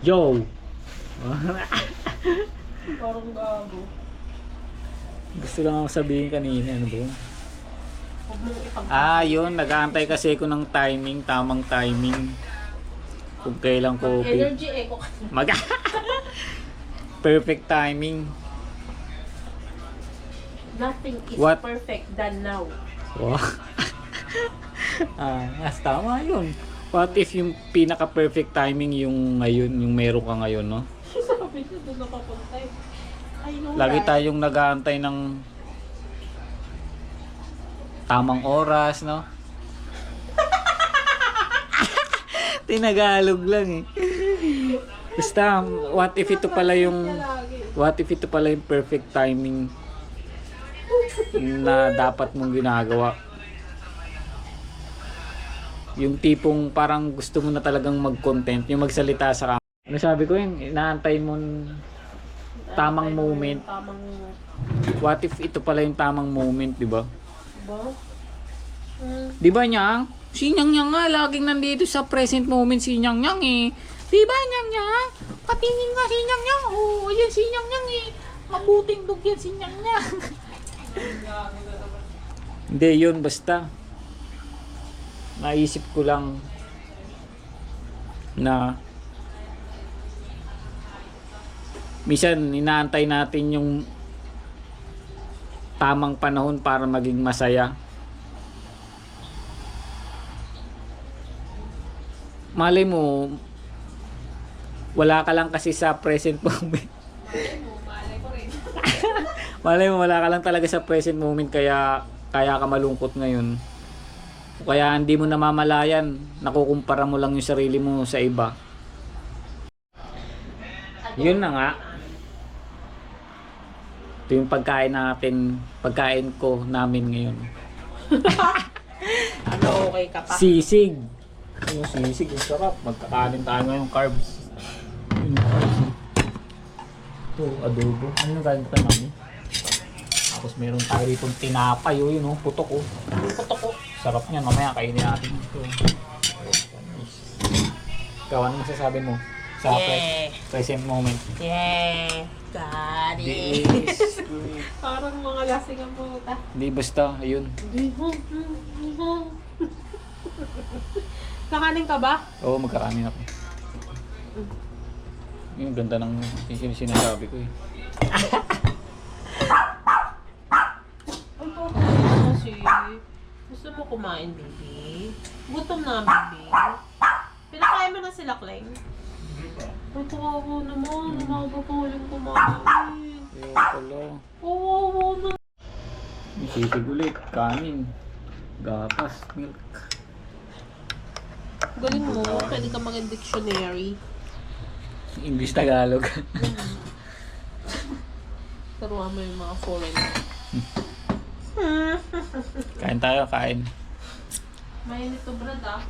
Yo! Parang gago. Gusto lang ako sabihin kanina, ano ba yun? Huwag mong ipag... Yun, nag-aantay kasi ako ng timing, tamang timing. Kung kailan ko Energy echo ka. perfect timing. Nothing is What? perfect than now. Wow. Mas tama yun. What if yung pinaka-perfect timing yung ngayon, yung meron ka ngayon, no? Sabi niya, doon nakapunta eh. I know Lagi that. tayong nag-aantay ng tamang oras, no? Tinagalog lang eh. Basta, what if ito pala yung perfect timing na dapat mong ginagawa? Yung tipong parang gusto mo na talagang mag-content, yung magsalita sa camera. Ano sabi ko yun? Inaantay mo tamang moment. Tamang... What if ito pala yung tamang moment, di ba? Ba? Di ba, Nyang? Si Nyang Nyang nga, laging nandito sa present moment si Nyang Nyang eh. Di ba, Nyang Nyang? Patingin nga si Nyang Nyang. Oh, ayan si Nyang Nyang eh. Mabuting dug yan si Nyang Nyang. Hindi, yun basta. Naisip ko lang na minsan inaantay natin yung tamang panahon para maging masaya. Malay mo, wala ka lang kasi sa present moment. Malay mo, wala ka lang talaga sa present moment kaya ka malungkot ngayon. O kaya hindi mo namamalayan, nakukumpara mo lang yung sarili mo sa iba. Yun na nga. Ito yung pagkain ko namin ngayon. Ano, okay ka pa? Sisig. Yung sisig, yung sarap. Magkakanin tayo ngayong carbs. Ito, adobo. Ano yung galing pa namin? Tapos meron tayo dito tinapay. Yun, putok oh. Putok ko. Sarap niyan. Mamaya kainin natin ito. Ikaw, ano masasabi mo sa present moment? Yeah. Got it. Parang mga lasing ang puta. Hindi basta, ayun. Nakanin ka ba? Oo, magkakanin ako. Yung ganda ng sinasabi ko eh. Ang puta mo kasi. Gusto mo kumain, baby? Gutom na, baby. Pinakain mo na sila, Kleng? Ay, kawawa naman. Umaga pa huling kumain. Ayun pala. Kawawa na. May sisig ulit, kanin, gatas, milk. Galing mo. Pwede ka maging dictionary. English Tagalog. Turuan mo yung mga foreign. Kain tayo, kain. Mainit to, brad, ah.